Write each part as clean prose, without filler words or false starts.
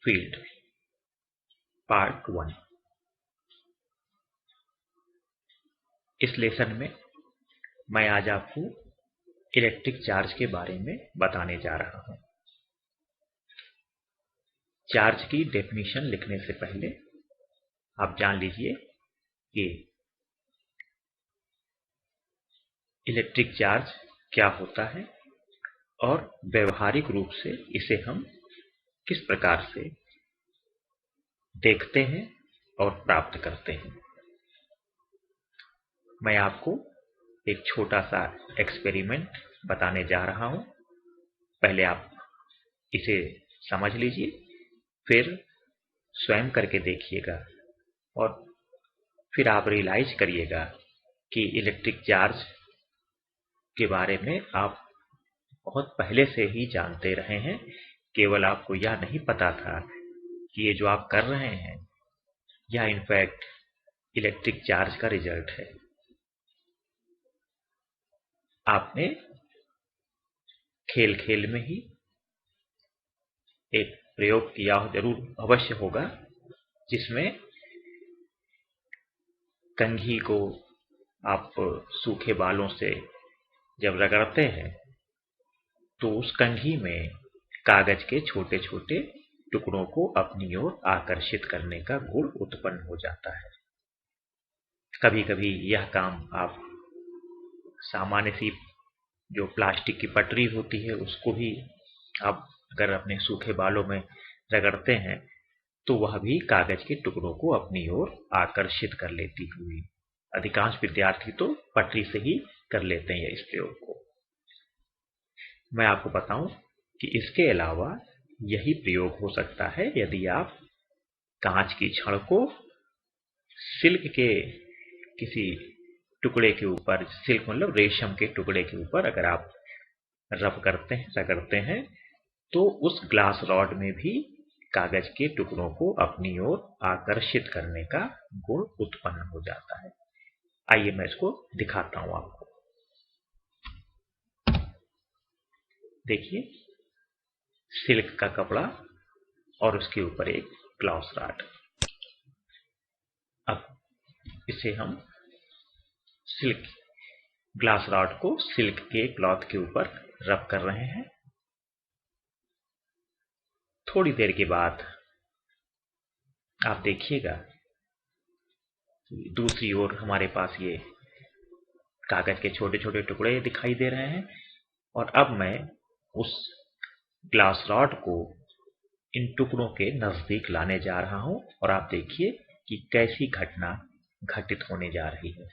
Field part 1। इस lesson में मैं आज आपको इलेक्ट्रिक चार्ज के बारे में बताने जा रहा हूं। चार्ज की डेफिनेशन लिखने से पहले आप जान लीजिए कि इलेक्ट्रिक चार्ज क्या होता है और व्यवहारिक रूप से इसे हम किस प्रकार से देखते हैं और प्राप्त करते हैं। मैं आपको एक छोटा सा एक्सपेरिमेंट बताने जा रहा हूं। पहले आप इसे समझ लीजिए, फिर स्वयं करके देखिएगा और फिर आप रियलाइज करिएगा कि इलेक्ट्रिक चार्ज के बारे में आप बहुत पहले से ही जानते रहे हैं, केवल आपको यह नहीं पता था कि ये जो आप कर रहे हैं यह इनफैक्ट इलेक्ट्रिक चार्ज का रिजल्ट है। आपने खेल खेल में ही एक प्रयोग किया जरूर अवश्य होगा, जिसमें कंघी को आप सूखे बालों से जब रगड़ते हैं तो उस कंघी में कागज के छोटे छोटे टुकड़ों को अपनी ओर आकर्षित करने का गुण उत्पन्न हो जाता है। कभी कभी यह काम आप सामान्य सी जो प्लास्टिक की पटरी होती है उसको भी आप अगर अपने सूखे बालों में रगड़ते हैं तो वह भी कागज के टुकड़ों को अपनी ओर आकर्षित कर लेती हुई। अधिकांश विद्यार्थी तो पटरी से ही कर लेते हैं इस प्रयोग को। मैं आपको बताऊं कि इसके अलावा यही प्रयोग हो सकता है यदि आप कांच की छड़ को सिल्क के किसी टुकड़े के ऊपर, सिल्क मतलब रेशम के टुकड़े के ऊपर अगर आप रब करते हैं, रगड़ते हैं तो उस ग्लास रॉड में भी कागज के टुकड़ों को अपनी ओर आकर्षित करने का गुण उत्पन्न हो जाता है। आइए मैं इसको दिखाता हूं आपको। देखिए, सिल्क का कपड़ा और उसके ऊपर एक ग्लास रॉड। अब इसे हम ग्लास रॉड को सिल्क के क्लॉथ के ऊपर रब कर रहे हैं। थोड़ी देर के बाद आप देखिएगा दूसरी ओर हमारे पास ये कागज के छोटे छोटे टुकड़े दिखाई दे रहे हैं और अब मैं उस ग्लास रॉड को इन टुकड़ों के नजदीक लाने जा रहा हूं और आप देखिए कि कैसी घटना घटित होने जा रही है।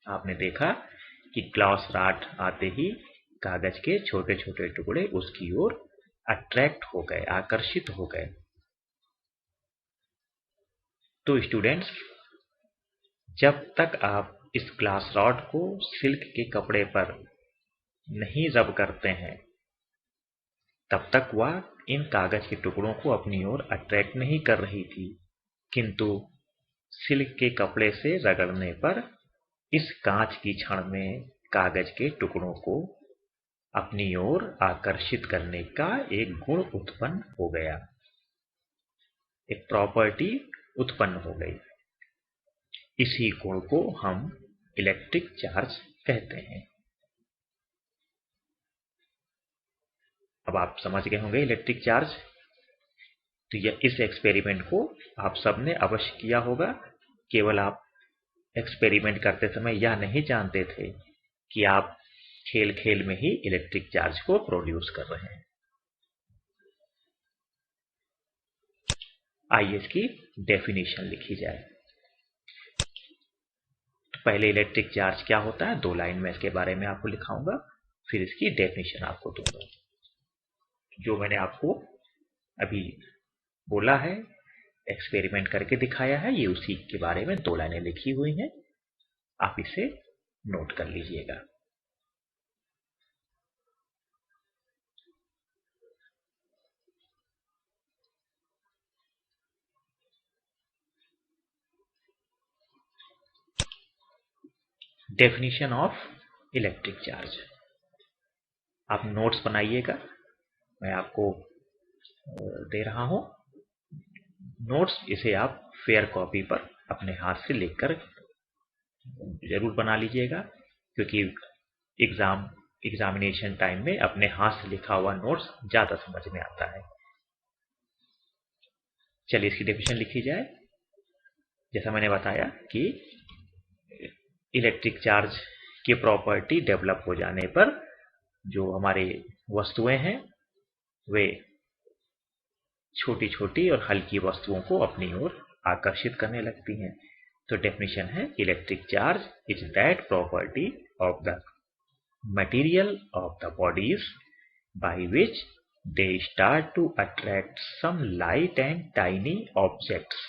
आपने देखा कि ग्लास रॉड आते ही कागज के छोटे छोटे टुकड़े उसकी ओर अट्रैक्ट हो गए, आकर्षित हो गए। तो स्टूडेंट्स, जब तक आप इस ग्लास रॉड को सिल्क के कपड़े पर नहीं रब करते हैं तब तक वह इन कागज के टुकड़ों को अपनी ओर अट्रैक्ट नहीं कर रही थी, किंतु सिल्क के कपड़े से रगड़ने पर इस कांच की छड़ में कागज के टुकड़ों को अपनी ओर आकर्षित करने का एक गुण उत्पन्न हो गया, एक प्रॉपर्टी उत्पन्न हो गई। इसी गुण को हम इलेक्ट्रिक चार्ज कहते हैं। अब आप समझ गए होंगे इलेक्ट्रिक चार्ज। तो यह इस एक्सपेरिमेंट को आप सबने अवश्य किया होगा, केवल आप एक्सपेरिमेंट करते समय यह नहीं जानते थे कि आप खेल खेल में ही इलेक्ट्रिक चार्ज को प्रोड्यूस कर रहे हैं। आइए इसकी डेफिनेशन लिखी जाए। तो पहले इलेक्ट्रिक चार्ज क्या होता है, 2 लाइन में इसके बारे में आपको लिखाऊंगा, फिर इसकी डेफिनेशन आपको दूंगा। जो मैंने आपको अभी बोला है, एक्सपेरिमेंट करके दिखाया है, ये उसी के बारे में 2 लाइनें लिखी हुई हैं। आप इसे नोट कर लीजिएगा। Definition of electric charge. आप नोट्स बनाइएगा मैं आपको दे रहा हूं नोट्स। इसे आप फेयर कॉपी पर अपने हाथ से लिखकर जरूर बना लीजिएगा, क्योंकि एग्जामिनेशन टाइम में अपने हाथ से लिखा हुआ नोट्स ज्यादा समझ में आता है। चलिए इसकी डेफिनेशन लिखी जाए। जैसा मैंने बताया कि इलेक्ट्रिक चार्ज की प्रॉपर्टी डेवलप हो जाने पर जो हमारे वस्तुएं हैं वे छोटी छोटी और हल्की वस्तुओं को अपनी ओर आकर्षित करने लगती हैं। तो डेफिनेशन है electric charge is that property of the material of the bodies by which they start to attract some light and tiny objects.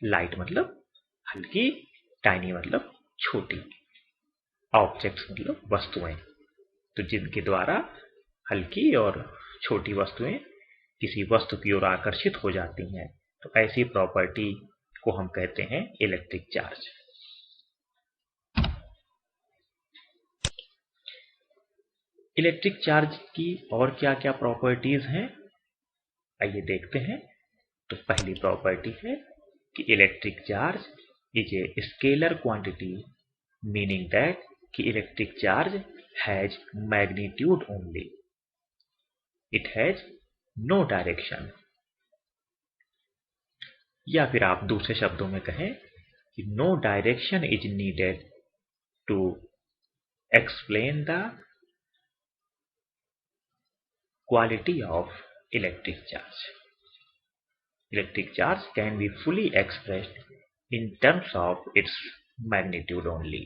Light मतलब हल्की, टाइनी मतलब छोटी, ऑब्जेक्ट्स मतलब वस्तुएं। तो जिनके द्वारा हल्की और छोटी वस्तुएं किसी वस्तु की ओर आकर्षित हो जाती हैं, तो ऐसी प्रॉपर्टी को हम कहते हैं इलेक्ट्रिक चार्ज। इलेक्ट्रिक चार्ज की और क्या क्या प्रॉपर्टीज हैं, आइए देखते हैं। तो पहली प्रॉपर्टी है कि electric charge is a scalar quantity, meaning that कि electric charge has magnitude only, it has no direction. या फिर आप दूसरे शब्दों में कहें कि no direction is needed to explain the quality of electric charge. Electric charge can be fully expressed in terms of its magnitude only.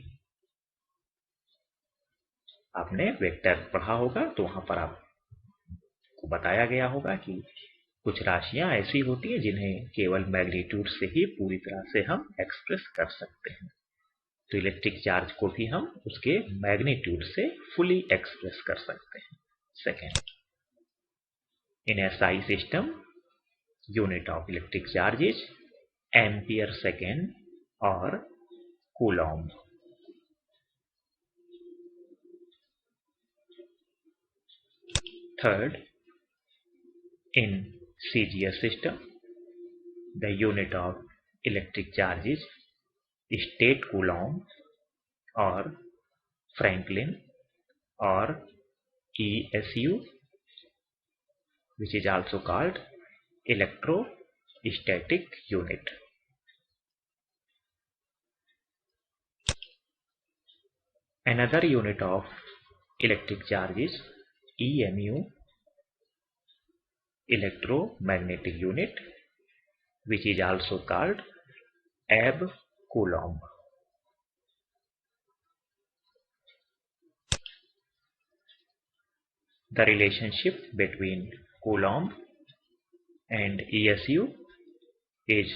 आपने vector पढ़ा होगा तो वहां पर आपको बताया गया होगा कि कुछ राशियां ऐसी होती हैं जिन्हें केवल मैग्नीट्यूड से ही पूरी तरह से हम एक्सप्रेस कर सकते हैं। तो इलेक्ट्रिक चार्ज को भी हम उसके मैग्नीट्यूड से फुली एक्सप्रेस कर सकते हैं। Second, in a SI system, unit of electric charge is ampere second or coulomb. Third, in CGS system, the unit of electric charge is state coulomb or Franklin or ESU, which is also called electrostatic unit. Another unit of electric charge is EMU, electromagnetic unit, which is also called ab coulomb. The relationship between coulomb and ESU is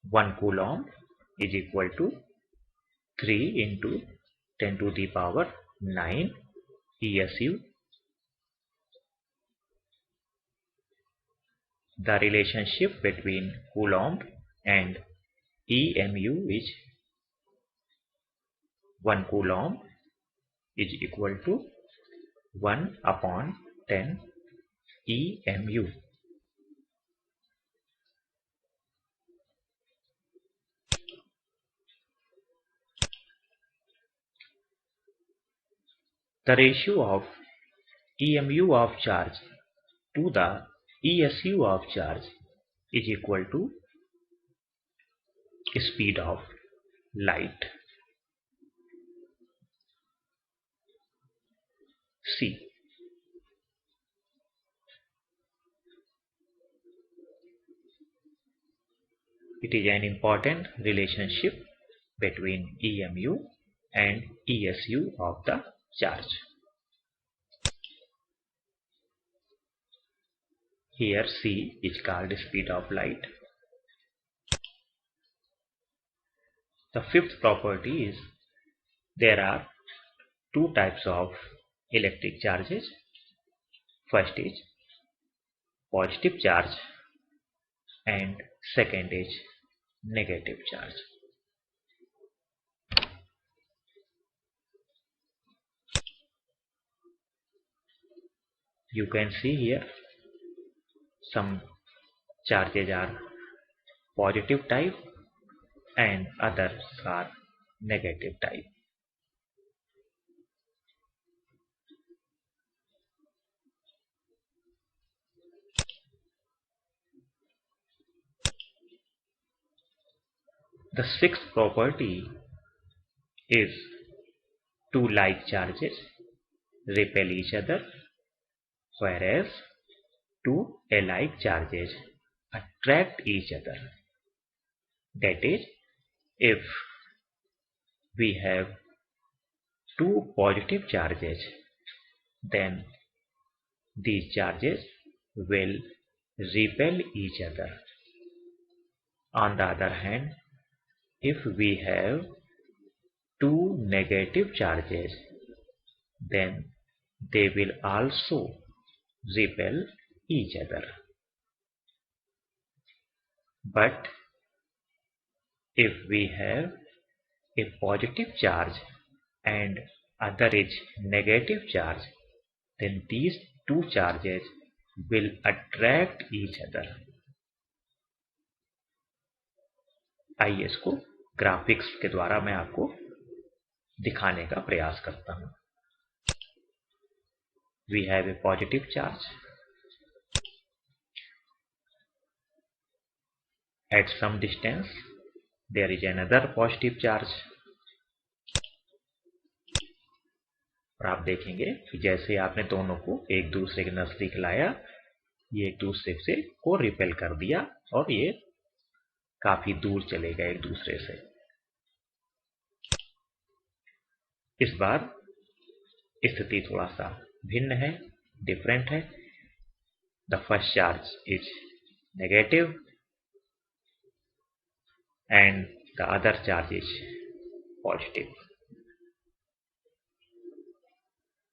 1 coulomb is equal to 3 into 10 to the power 9 ESU. The relationship between coulomb and EMU is 1 coulomb is equal to 1 upon 10 EMU. The ratio of EMU of charge to the ESU of charge is equal to speed of light. C. It is an important relationship between EMU and ESU of the charge. Here C is called speed of light. The fifth property is there are two types of electric charges. First is positive charge and second is negative charge. You can see here some charges are positive type and others are negative type. The sixth property is two like charges repel each other, whereas two alike charges attract each other. That is, if we have two positive charges, then these charges will repel each other. On the other hand, if we have two negative charges, then they will also repel each other. But if we have a positive charge and other is negative charge, then these two charges will attract each other. आइए इसको graphics के द्वारा मैं आपको दिखाने का प्रयास करता हूं. We have a positive charge. At some distance, there is another positive charge. और आप देखेंगे कि जैसे आपने दोनों को एक दूसरे के नजदीक लाया, ये एक दूसरे से को रिपेल कर दिया और ये काफी दूर चले गए एक दूसरे से. इस बार स्थिति थोड़ा सा भिन्न है, डिफरेंट है. The first charge is negative and the other charge is positive.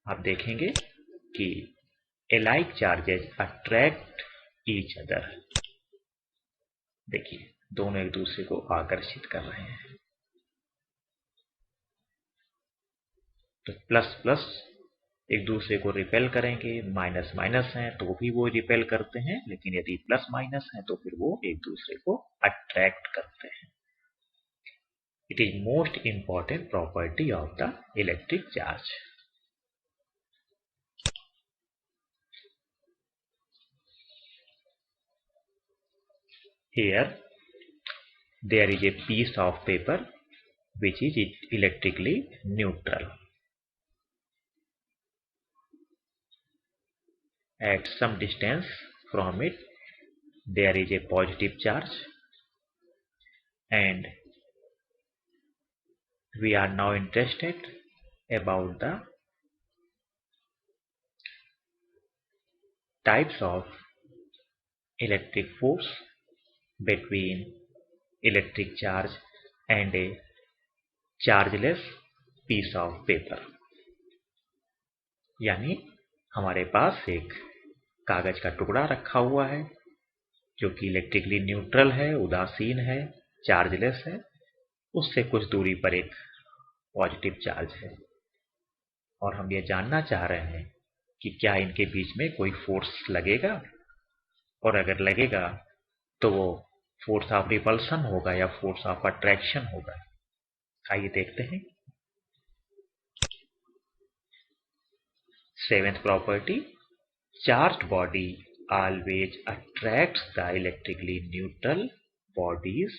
आप देखेंगे कि alike charges attract each other. देखिए दोनों एक दूसरे को आकर्षित कर रहे हैं. तो प्लस प्लस एक दूसरे को रिपेल करेंगे, माइनस माइनस हैं तो भी वो रिपेल करते हैं, लेकिन यदि प्लस माइनस हैं तो फिर वो एक दूसरे को अट्रैक्ट करते हैं. It is most important property of the electric charge. Here there is a piece of paper which is electrically neutral. At some distance from it, there is a positive charge, and we are now interested about the types of electric force between electric charge and a chargeless piece of paper. यानी हमारे पास एक कागज का टुकड़ा रखा हुआ है जो कि इलेक्ट्रिकली न्यूट्रल है, उदासीन है, चार्जलेस है. उससे कुछ दूरी पर एक पॉजिटिव चार्ज है और हम ये जानना चाह रहे हैं कि क्या इनके बीच में कोई फोर्स लगेगा, और अगर लगेगा तो वो फोर्स ऑफ रिपल्सन होगा या फोर्स ऑफ अट्रैक्शन होगा. आइए देखते हैं. Seventh property, charged body always attracts the electrically neutral bodies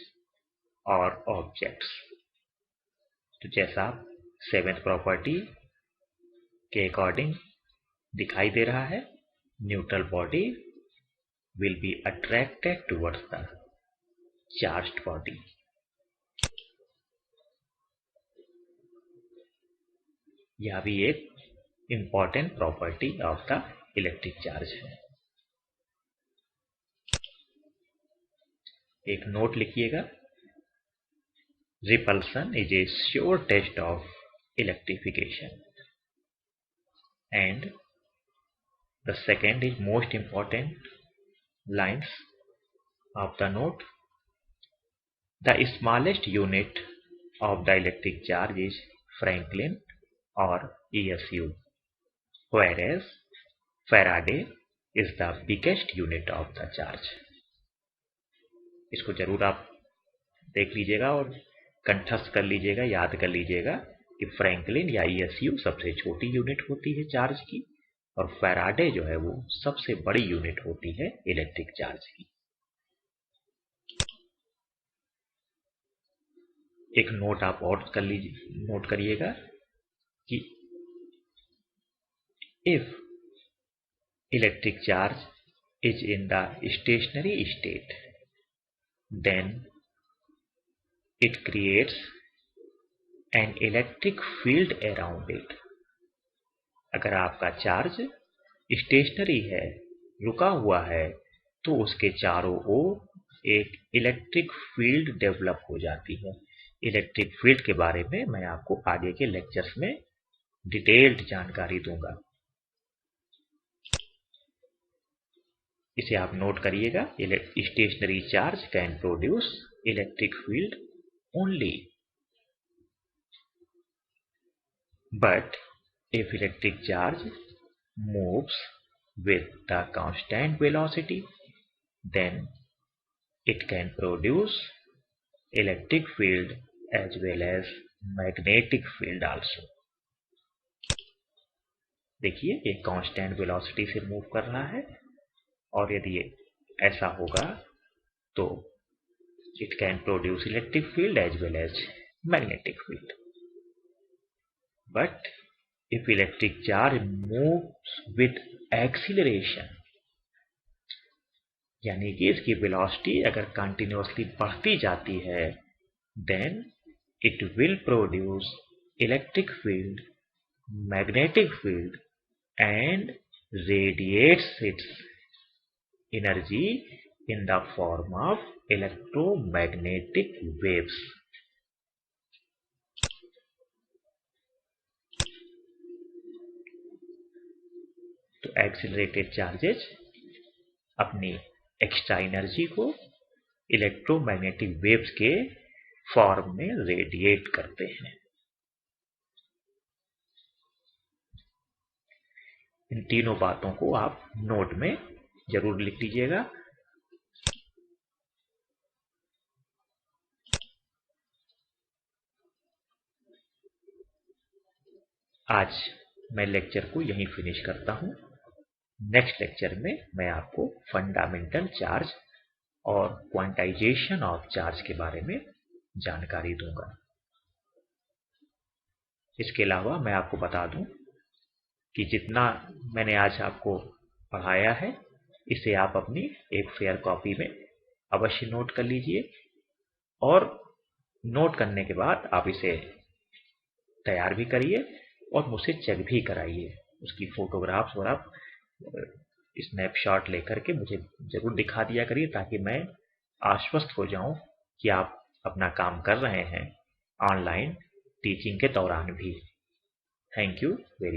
or objects. तो जैसा सेवेंथ प्रॉपर्टी के अकॉर्डिंग दिखाई दे रहा है, neutral body will be attracted towards the charged body. यह भी एक important property of the electric charge है. एक नोट लिखिएगा. Repulsion is a sure test of electrification. And the second is most important lines of the note. The smallest unit of the electric charge is Franklin or ESU, whereas Faraday is the biggest unit of the charge. इसको जरूर आप देख लीजिएगा और कंठस्थ कर लीजिएगा, याद कर लीजिएगा कि फ्रैंकलिन या ईएसयू सबसे छोटी यूनिट होती है चार्ज की, और फैराडे जो है वो सबसे बड़ी यूनिट होती है इलेक्ट्रिक चार्ज की। एक नोट आप और कर लीजिए, नोट करिएगा कि if electric charge is in the stationary state, then it creates an electric field around it. अगर आपका चार्ज स्टेशनरी है, रुका हुआ है, तो उसके चारों ओर एक इलेक्ट्रिक फील्ड डेवलप हो जाती है। इलेक्ट्रिक फील्ड के बारे में मैं आपको आगे के लेक्चर्स में डिटेल्ड जानकारी दूंगा। इसे आप नोट करिएगा। Stationary charge can produce electric field only, but if electric charge moves with the constant velocity, then it can produce electric field as well as magnetic field also. देखिए ये constant velocity से move कर रहा है, और यदि ऐसा होगा तो it can produce electric field as well as magnetic field. But if electric charge moves with acceleration, यानी कि इसकी वेलोसिटी अगर कंटिन्यूअसली बढ़ती जाती है, then it will produce electric field, magnetic field and radiates its energy in the form of electromagnetic waves. तो accelerated charges अपनी extra energy को इलेक्ट्रोमैग्नेटिक वेव्स के फॉर्म में रेडिएट करते हैं। इन तीनों बातों को आप नोट में जरूर लिख लीजिएगा। आज मैं लेक्चर को यहीं फिनिश करता हूं। नेक्स्ट लेक्चर में मैं आपको फंडामेंटल चार्ज और क्वांटाइजेशन ऑफ चार्ज के बारे में जानकारी दूंगा। इसके अलावा मैं आपको बता दूं कि जितना मैंने आज आपको पढ़ाया है, इसे आप अपनी एक फेयर कॉपी में अवश्य नोट कर लीजिए, और नोट करने के बाद आप इसे तैयार भी करिए और मुझसे चेक भी कराइए। उसकी फोटोग्राफ्स और आप स्नैपशॉट लेकर के मुझे जरूर दिखा दिया करिए, ताकि मैं आश्वस्त हो जाऊं कि आप अपना काम कर रहे हैं ऑनलाइन टीचिंग के दौरान भी। Thank you very much.